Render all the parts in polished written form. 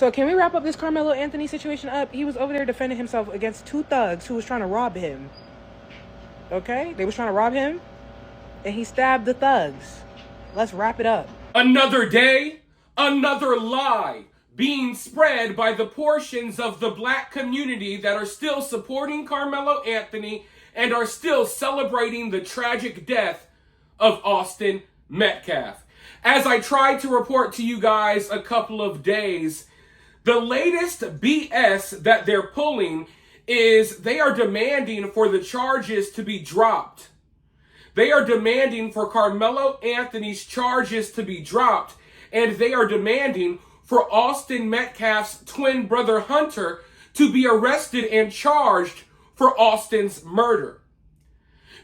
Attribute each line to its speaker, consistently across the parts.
Speaker 1: So can we wrap up this Carmelo Anthony situation up? He was over there defending himself against two thugs who was trying to rob him. Okay? They was trying to rob him, and he stabbed the thugs. Let's wrap it up.
Speaker 2: Another day, another lie being spread by the portions of the black community that are still supporting Carmelo Anthony and are still celebrating the tragic death of Austin Metcalf. As I tried to report to you guys a couple of days, the latest BS that they're pulling is they are demanding for the charges to be dropped. They are demanding for Carmelo Anthony's charges to be dropped, and they are demanding for Austin Metcalf's twin brother Hunter to be arrested and charged for Austin's murder.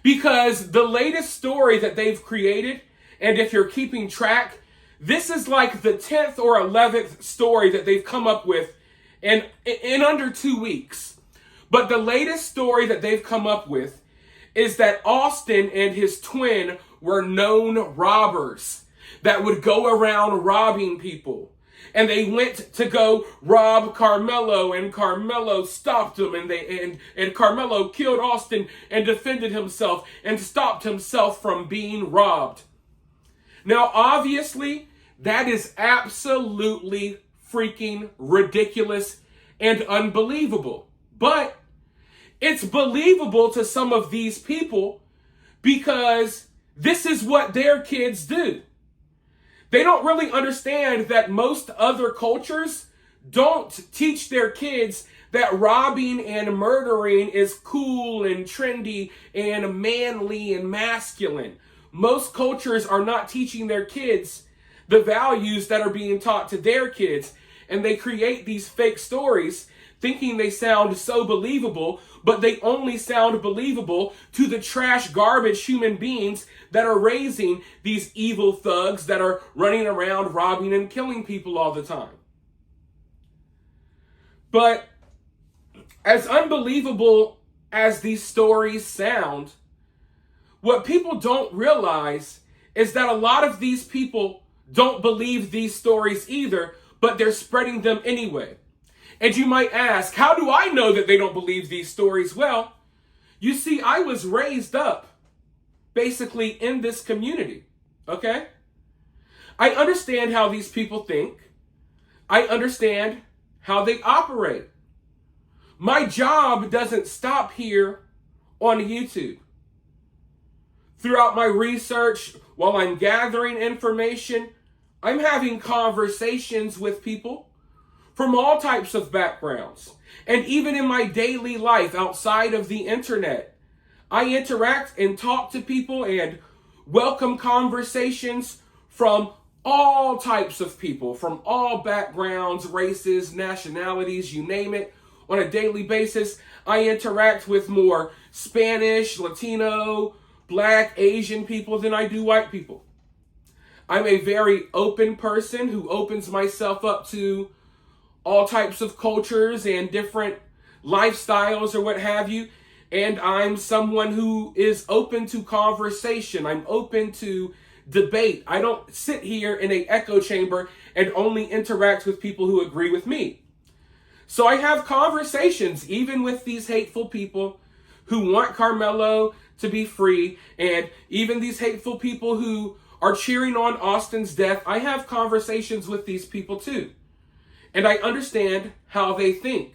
Speaker 2: Because the latest story that they've created, and if you're keeping track, this is like the 10th or 11th story that they've come up with in under 2 weeks. But the latest story that they've come up with is that Austin and his twin were known robbers that would go around robbing people. And they went to go rob Carmelo, and Carmelo stopped them, and Carmelo killed Austin and defended himself and stopped himself from being robbed. Now, obviously, that is absolutely freaking ridiculous and unbelievable. But it's believable to some of these people because this is what their kids do. They don't really understand that most other cultures don't teach their kids that robbing and murdering is cool and trendy and manly and masculine. Most cultures are not teaching their kids the values that are being taught to their kids, and they create these fake stories thinking they sound so believable, but they only sound believable to the trash garbage human beings that are raising these evil thugs that are running around robbing and killing people all the time. But as unbelievable as these stories sound, what people don't realize is that a lot of these people don't believe these stories either, but they're spreading them anyway. And you might ask, how do I know that they don't believe these stories? Well, you see, I was raised up basically in this community, okay? I understand how these people think. I understand how they operate. My job doesn't stop here on YouTube. Throughout my research, while I'm gathering information, I'm having conversations with people from all types of backgrounds. And even in my daily life outside of the internet, I interact and talk to people and welcome conversations from all types of people, from all backgrounds, races, nationalities, you name it. On a daily basis, I interact with more Spanish, Latino, Black, Asian people than I do white people. I'm a very open person who opens myself up to all types of cultures and different lifestyles or what have you. And I'm someone who is open to conversation. I'm open to debate. I don't sit here in an echo chamber and only interact with people who agree with me. So I have conversations even with these hateful people who want Carmelo to be free, and even these hateful people who are cheering on Austin's death. I have conversations with these people too. And I understand how they think.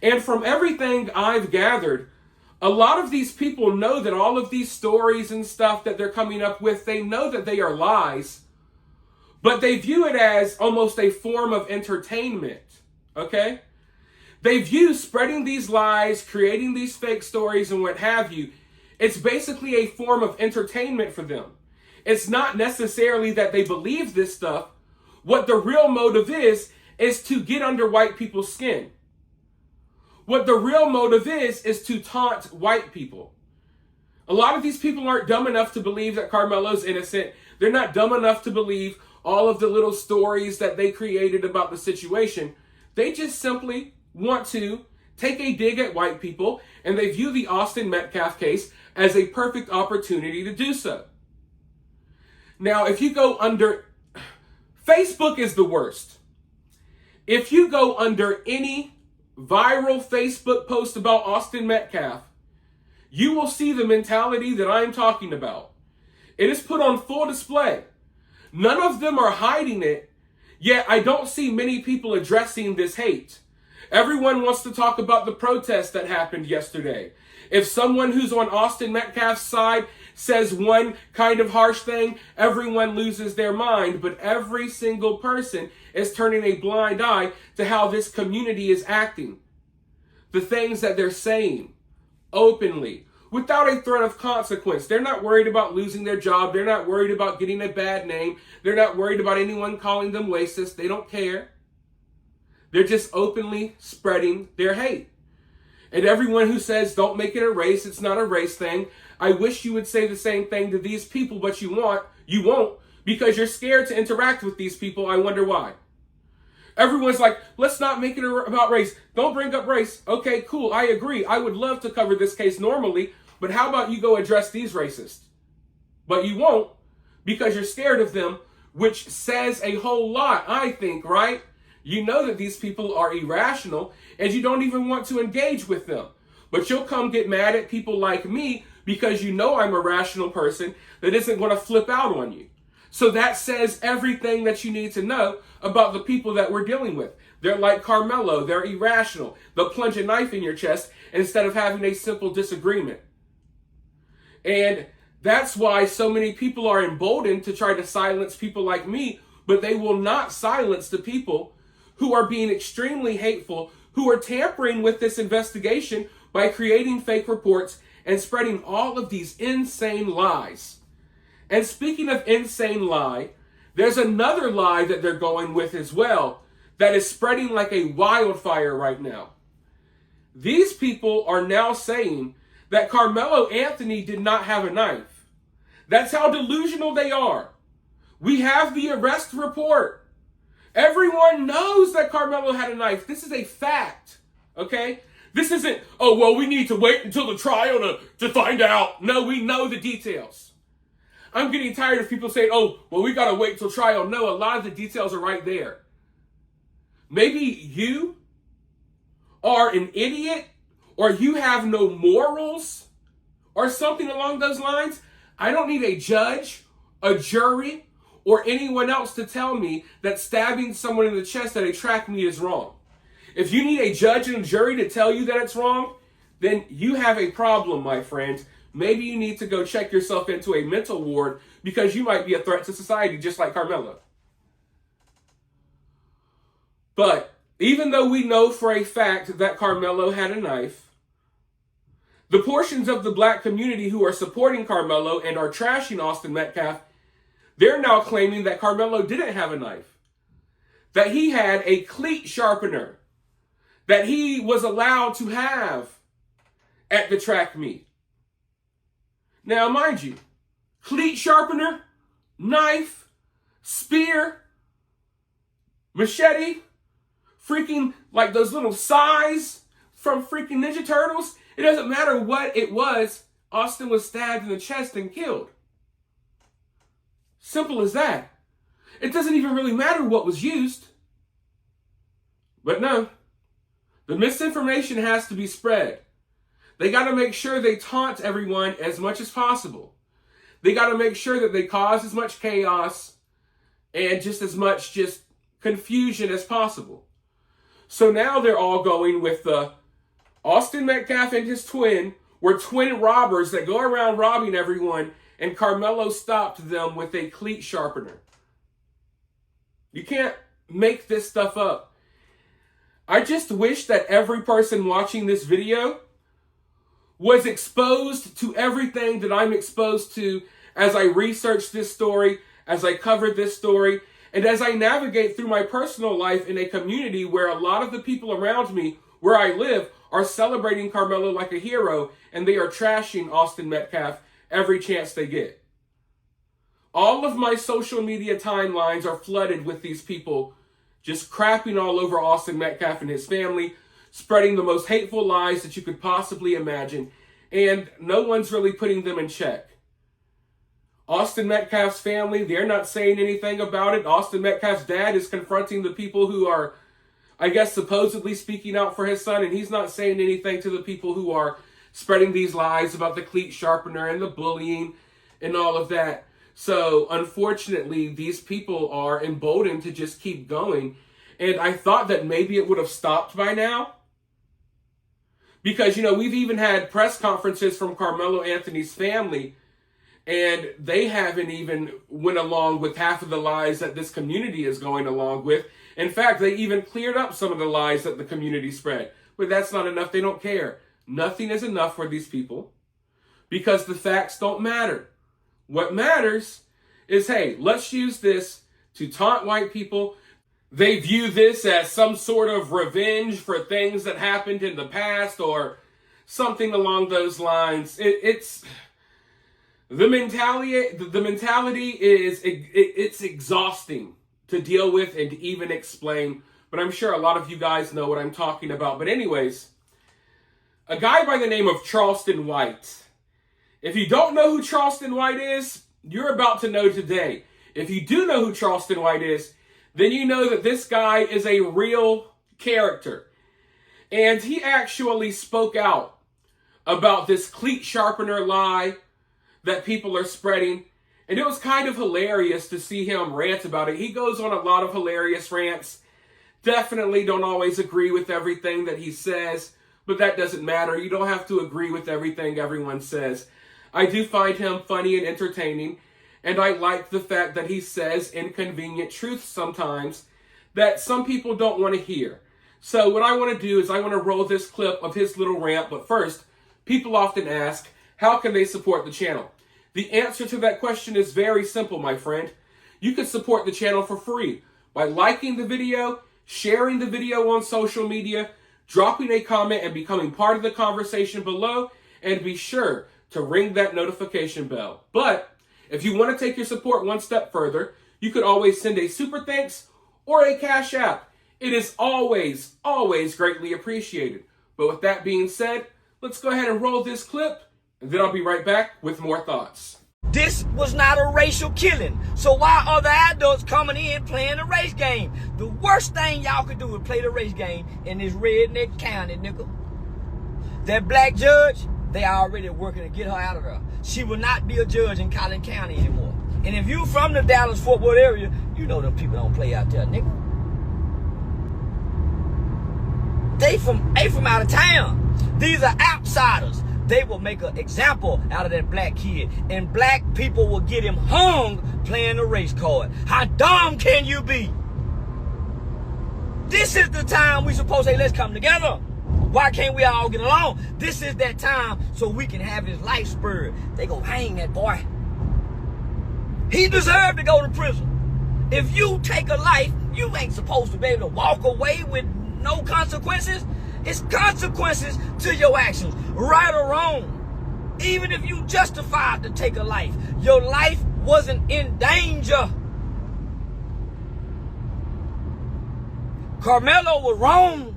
Speaker 2: And from everything I've gathered, a lot of these people know that all of these stories and stuff that they're coming up with, they know that they are lies, but they view it as almost a form of entertainment, okay? They view spreading these lies, creating these fake stories and what have you, it's basically a form of entertainment for them. It's not necessarily that they believe this stuff. What the real motive is to get under white people's skin. What the real motive is to taunt white people. A lot of these people aren't dumb enough to believe that Carmelo's innocent. They're not dumb enough to believe all of the little stories that they created about the situation. They just simply want to take a dig at white people, and they view the Austin Metcalf case as a perfect opportunity to do so. Now, if you go under, Facebook is the worst. If you go under any viral Facebook post about Austin Metcalf, you will see the mentality that I'm talking about. It is put on full display. None of them are hiding it, yet I don't see many people addressing this hate. Everyone wants to talk about the protest that happened yesterday. If someone who's on Austin Metcalf's side says one kind of harsh thing, everyone loses their mind, but every single person is turning a blind eye to how this community is acting. The things that they're saying openly, without a threat of consequence. They're not worried about losing their job. They're not worried about getting a bad name. They're not worried about anyone calling them racist. They don't care. They're just openly spreading their hate. And everyone who says, don't make it a race, it's not a race thing, I wish you would say the same thing to these people, but you won't, because you're scared to interact with these people. I wonder why. Everyone's like, let's not make it about race. Don't bring up race. Okay, cool. I agree. I would love to cover this case normally, but how about you go address these racists? But you won't, because you're scared of them, which says a whole lot, I think, right? You know that these people are irrational, and you don't even want to engage with them. But you'll come get mad at people like me because you know I'm a rational person that isn't going to flip out on you. So that says everything that you need to know about the people that we're dealing with. They're like Karmelo. They're irrational. They'll plunge a knife in your chest instead of having a simple disagreement. And that's why so many people are emboldened to try to silence people like me, but they will not silence the people who are being extremely hateful, who are tampering with this investigation by creating fake reports and spreading all of these insane lies. And speaking of insane lie, there's another lie that they're going with as well that is spreading like a wildfire right now. These people are now saying that Karmelo Anthony did not have a knife. That's how delusional they are. We have the arrest report. Everyone knows that Karmelo had a knife. This is a fact, okay? This isn't, oh, well, we need to wait until the trial to find out. No, we know the details. I'm getting tired of people saying, oh, well, we got to wait till trial. No, a lot of the details are right there. Maybe you are an idiot or you have no morals or something along those lines. I don't need a judge, a jury, or anyone else to tell me that stabbing someone in the chest at a track meet is wrong. If you need a judge and a jury to tell you that it's wrong, then you have a problem, my friend. Maybe you need to go check yourself into a mental ward because you might be a threat to society, just like Karmelo. But even though we know for a fact that Karmelo had a knife, the portions of the black community who are supporting Karmelo and are trashing Austin Metcalf, they're now claiming that Karmelo didn't have a knife, that he had a cleat sharpener, that he was allowed to have at the track meet. Now, mind you, cleat sharpener, knife, spear, machete, freaking like those little sais from freaking Ninja Turtles. It doesn't matter what it was. Austin was stabbed in the chest and killed. Simple as that. It doesn't even really matter what was used. But no, the misinformation has to be spread. They got to make sure they taunt everyone as much as possible. They got to make sure that they cause as much chaos and just as much just confusion as possible. So now they're all going with the Austin Metcalf and his twin were twin robbers that go around robbing everyone, and Karmelo stopped them with a cleat sharpener. You can't make this stuff up. I just wish that every person watching this video was exposed to everything that I'm exposed to as I research this story, as I cover this story, and as I navigate through my personal life in a community where a lot of the people around me, where I live, are celebrating Karmelo like a hero, and they are trashing Austin Metcalf every chance they get. All of my social media timelines are flooded with these people just crapping all over Austin Metcalf and his family, spreading the most hateful lies that you could possibly imagine, and no one's really putting them in check. Austin Metcalf's family, they're not saying anything about it. Austin Metcalf's dad is confronting the people who are I guess, supposedly speaking out for his son, and he's not saying anything to the people who are spreading these lies about the cleat sharpener and the bullying and all of that. So, unfortunately, these people are emboldened to just keep going. And I thought that maybe it would have stopped by now. Because, we've even had press conferences from Carmelo Anthony's family, and they haven't even went along with half of the lies that this community is going along with. In fact, they even cleared up some of the lies that the community spread. But that's not enough. They don't care. Nothing is enough for these people because the facts don't matter. What matters is, hey, let's use this to taunt white people. They view this as some sort of revenge for things that happened in the past or something along those lines. It's the mentality. The mentality is it's exhausting to deal with and to even explain. But I'm sure a lot of you guys know what I'm talking about. But anyways, a guy by the name of Charleston White. If you don't know who Charleston White is, you're about to know today. If you do know who Charleston White is, then you know that this guy is a real character. And he actually spoke out about this cleat sharpener lie that people are spreading. And it was kind of hilarious to see him rant about it. He goes on a lot of hilarious rants. Definitely don't always agree with everything that he says, but that doesn't matter. You don't have to agree with everything everyone says. I do find him funny and entertaining, and I like the fact that he says inconvenient truths sometimes that some people don't want to hear. So what I want to do is I want to roll this clip of his little rant, but first, people often ask, how can they support the channel? The answer to that question is very simple, my friend. You can support the channel for free by liking the video, sharing the video on social media, dropping a comment and becoming part of the conversation below, and be sure to ring that notification bell. But if you want to take your support one step further, you could always send a super thanks or a cash app. It is always, always greatly appreciated. But with that being said, let's go ahead and roll this clip, and then I'll be right back with more thoughts.
Speaker 3: This was not a racial killing. So why are the adults coming in playing the race game? The worst thing y'all could do is play the race game in this redneck county, nigga. That black judge, they already working to get her out of there. She will not be a judge in Collin County anymore. And if you from the Dallas-Fort Worth area, you know them people don't play out there, nigga. They from out of town. These are outsiders. They will make an example out of that black kid. And black people will get him hung playing the race card. How dumb can you be? This is the time we supposed to say, let's come together. Why can't we all get along? This is that time so we can have his life spurred. They gonna hang that boy. He deserved to go to prison. If you take a life, you ain't supposed to be able to walk away with no consequences. It's consequences to your actions, right or wrong. Even if you justified to take a life, your life wasn't in danger. Karmelo was wrong,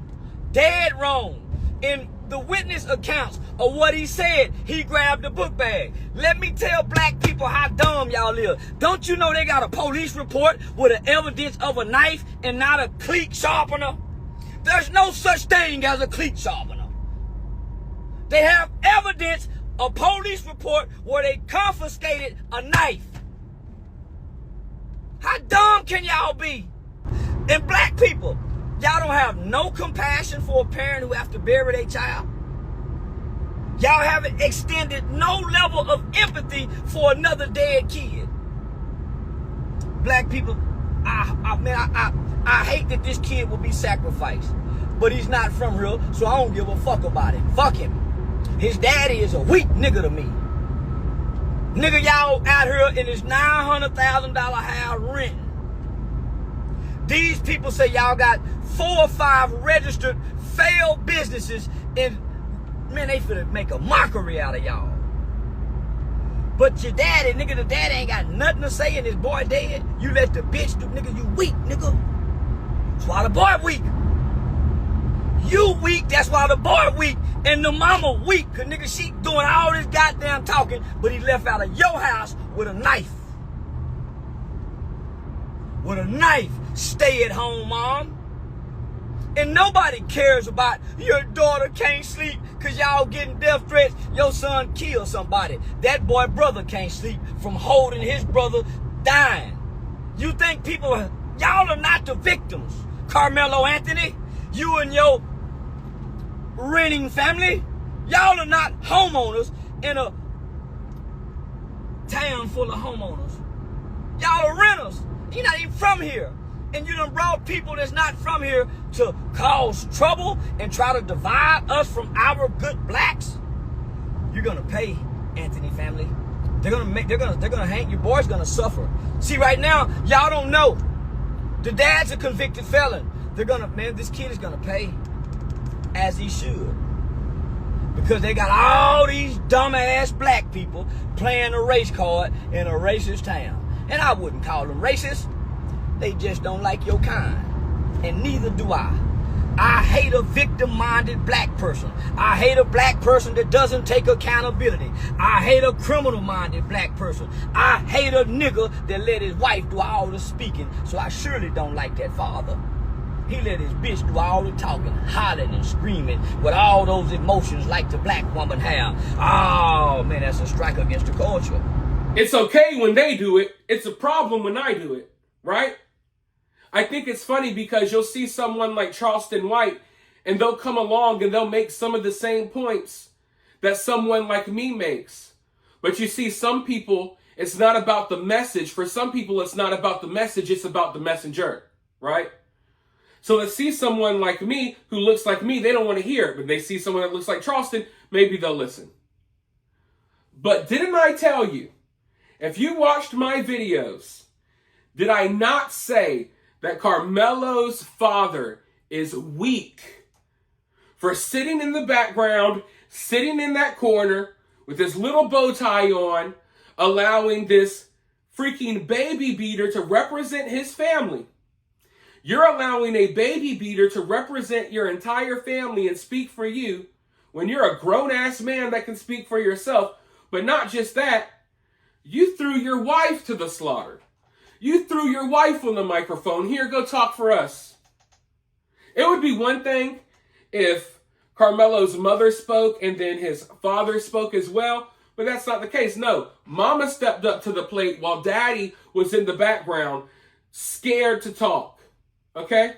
Speaker 3: dead wrong. In the witness accounts of what he said, he grabbed the book bag. Let me tell black people how dumb y'all is. Don't you know they got a police report with the evidence of a knife and not a cleat sharpener? There's no such thing as a cleat sharpener. They have evidence, a police report where they confiscated a knife. How dumb can y'all be? And black people, y'all don't have no compassion for a parent who have to bury their child. Y'all haven't extended no level of empathy for another dead kid. Black people, I hate that this kid will be sacrificed. But he's not from here, so I don't give a fuck about it. Fuck him. His daddy is a weak nigga to me. Nigga, y'all out here in this $900,000 house renting. These people say y'all got 4 or 5 registered failed businesses, and man, they finna make a mockery out of y'all. But your daddy, nigga, the daddy ain't got nothing to say and his boy dead. You let the bitch do, nigga, you weak, nigga. That's why the boy weak. You weak, that's why the boy weak. And the mama weak, cause nigga, she doing all this goddamn talking, but he left out of your house with a knife. With a knife. Stay at home, mom. And nobody cares about your daughter can't sleep because y'all getting death threats. Your son killed somebody. That boy brother can't sleep from holding his brother dying. You think people, y'all are not the victims. Karmelo Anthony, you and your renting family, y'all are not homeowners in a town full of homeowners. Y'all are renters. You're not even from here. And you done brought people that's not from here to cause trouble and try to divide us from our good blacks. You're gonna pay, Anthony family. They're gonna hang. Your boy's gonna suffer. See, right now, y'all don't know. The dad's a convicted felon. This kid is gonna pay as he should. Because they got all these dumbass black people playing a race card in a racist town. And I wouldn't call them racist. They just don't like your kind. And neither do I. I hate a victim-minded black person. I hate a black person that doesn't take accountability. I hate a criminal-minded black person. I hate a nigga that let his wife do all the speaking. So I surely don't like that father. He let his bitch do all the talking, hollering and screaming with all those emotions like the black woman have. Oh, man, that's a strike against the culture.
Speaker 2: It's okay when they do it. It's a problem when I do it, right? I think it's funny because you'll see someone like Charleston White and they'll come along and they'll make some of the same points that someone like me makes. But you see, some people, it's not about the message. For some people, it's not about the message. It's about the messenger, right? So let's see someone like me who looks like me. They don't want to hear it. But they see someone that looks like Charleston, maybe they'll listen. But didn't I tell you, if you watched my videos, did I not say that Karmelo's father is weak for sitting in the background, sitting in that corner with his little bow tie on, allowing this freaking baby beater to represent his family? You're allowing a baby beater to represent your entire family and speak for you when you're a grown-ass man that can speak for yourself. But not just that, you threw your wife to the slaughter. You threw your wife on the microphone. Here, go talk for us. It would be one thing if Karmelo's mother spoke and then his father spoke as well, but that's not the case. No, mama stepped up to the plate while daddy was in the background, scared to talk, okay?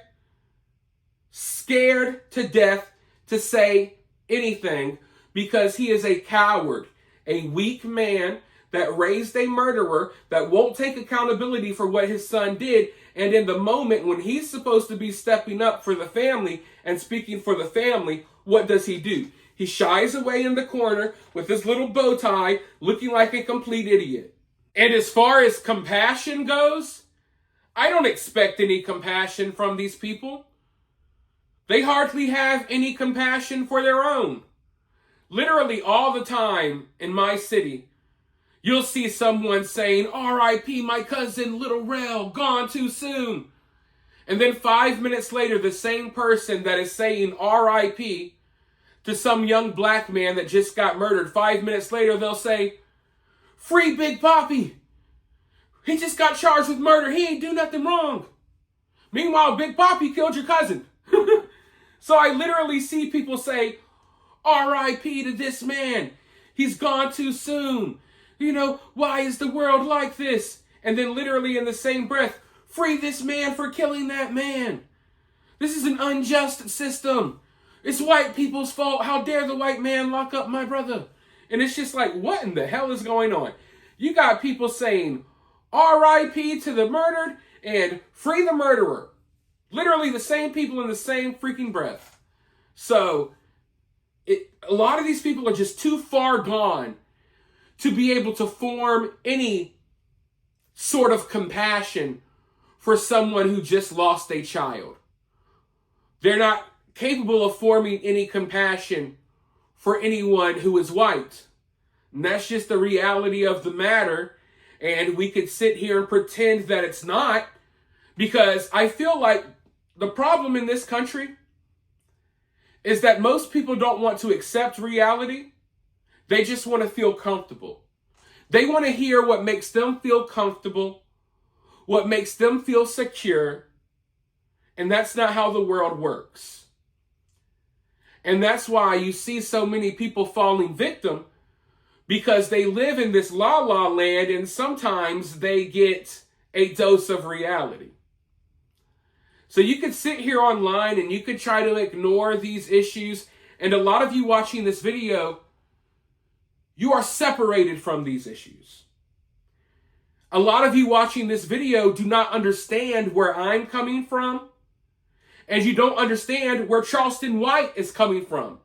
Speaker 2: Scared to death to say anything because he is a coward, a weak man that raised a murderer that won't take accountability for what his son did. And in the moment when he's supposed to be stepping up for the family and speaking for the family, what does he do? He shies away in the corner with his little bow tie, looking like a complete idiot. And as far as compassion goes, I don't expect any compassion from these people. They hardly have any compassion for their own. Literally all the time in my city, you'll see someone saying, R.I.P. my cousin Little Rel, gone too soon. And then 5 minutes later, the same person that is saying R.I.P. to some young black man that just got murdered, 5 minutes later, they'll say, free Big Papi. He just got charged with murder. He ain't do nothing wrong. Meanwhile, Big Papi killed your cousin. So I literally see people say, R.I.P. to this man. He's gone too soon. You know, why is the world like this? And then literally in the same breath, free this man for killing that man. This is an unjust system. It's white people's fault. How dare the white man lock up my brother? And it's just like, what in the hell is going on? You got people saying R.I.P. to the murdered and free the murderer. Literally the same people in the same freaking breath. So a lot of these people are just too far gone to be able to form any sort of compassion for someone who just lost a child. They're not capable of forming any compassion for anyone who is white. And that's just the reality of the matter. And we could sit here and pretend that it's not, because I feel like the problem in this country is that most people don't want to accept reality. They just want to feel comfortable. They want to hear what makes them feel comfortable, what makes them feel secure, And that's not how the world works. And that's why you see so many people falling victim, because they live in this la-la land and sometimes they get a dose of reality. So you could sit here online and you could try to ignore these issues. And a lot of you watching this video, you are separated from these issues. A lot of you watching this video do not understand where I'm coming from. And you don't understand where Charleston White is coming from.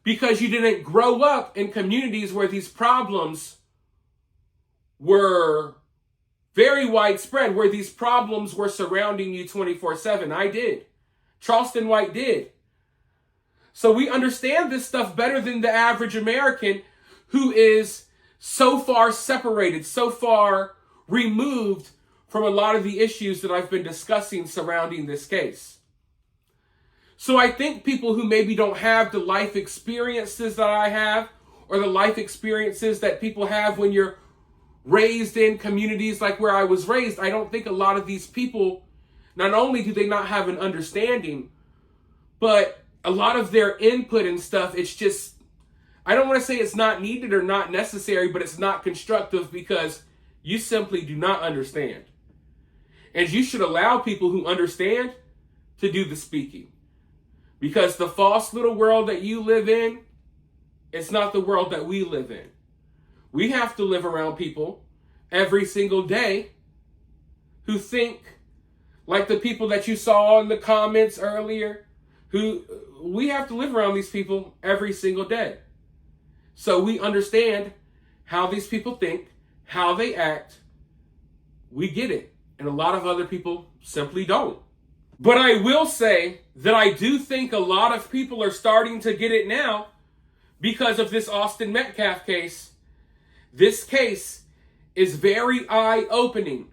Speaker 2: Because you didn't grow up in communities where these problems were very widespread, where these problems were surrounding you 24/7. I did. Charleston White did. So we understand this stuff better than the average American who is so far separated, so far removed from a lot of the issues that I've been discussing surrounding this case. So I think people who maybe don't have the life experiences that I have, or the life experiences that people have when you're raised in communities like where I was raised, I don't think a lot of these people, not only do they not have an understanding, but a lot of their input and stuff, it's just, I don't want to say it's not needed or not necessary, but it's not constructive because you simply do not understand. And you should allow people who understand to do the speaking. Because the false little world that you live in, it's not the world that we live in. We have to live around people every single day who think like the people that you saw in the comments earlier, we have to live around these people every single day. So we understand how these people think, how they act. We get it. And a lot of other people simply don't. But I will say that I do think a lot of people are starting to get it now because of this Austin Metcalf case. This case is very eye-opening.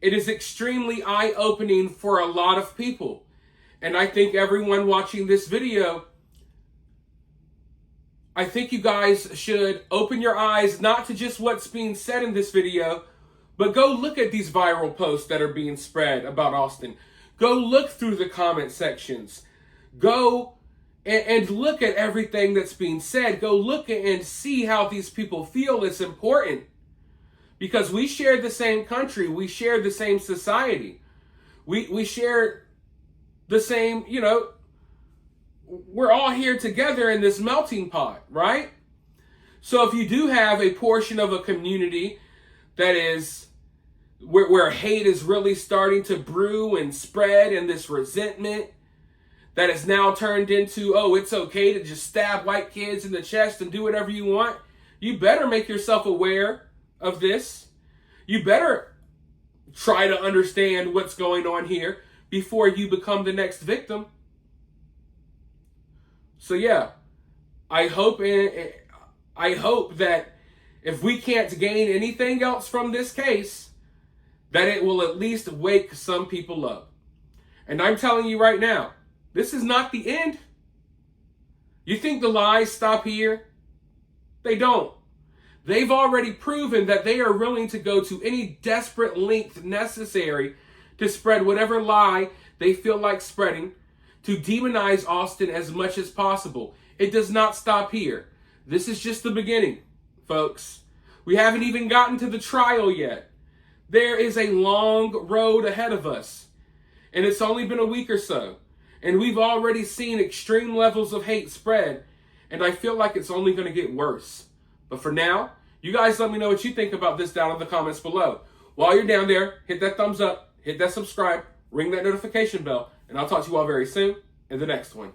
Speaker 2: It is extremely eye-opening for a lot of people. And I think everyone watching this video, I think you guys should open your eyes not to just what's being said in this video, but go look at these viral posts that are being spread about Austin. Go look through the comment sections. Go and look at everything that's being said. Go look and see how these people feel. It's important because we share the same country. We share the same society. We share the same, we're all here together in this melting pot, right? So if you do have a portion of a community that is where hate is really starting to brew and spread, and this resentment that is now turned into, oh, it's okay to just stab white kids in the chest and do whatever you want, you better make yourself aware of this. You better try to understand what's going on here before you become the next victim. So yeah, I hope that if we can't gain anything else from this case, that it will at least wake some people up. And I'm telling you right now, this is not the end. You think the lies stop here? They don't. They've already proven that they are willing to go to any desperate length necessary to spread whatever lie they feel like spreading, to demonize Austin as much as possible. It does not stop here. This is just the beginning, folks. We haven't even gotten to the trial yet. There is a long road ahead of us. And it's only been a week or so. And we've already seen extreme levels of hate spread. And I feel like it's only going to get worse. But for now, you guys let me know what you think about this down in the comments below. While you're down there, hit that thumbs up, hit that subscribe, ring that notification bell, and I'll talk to you all very soon in the next one.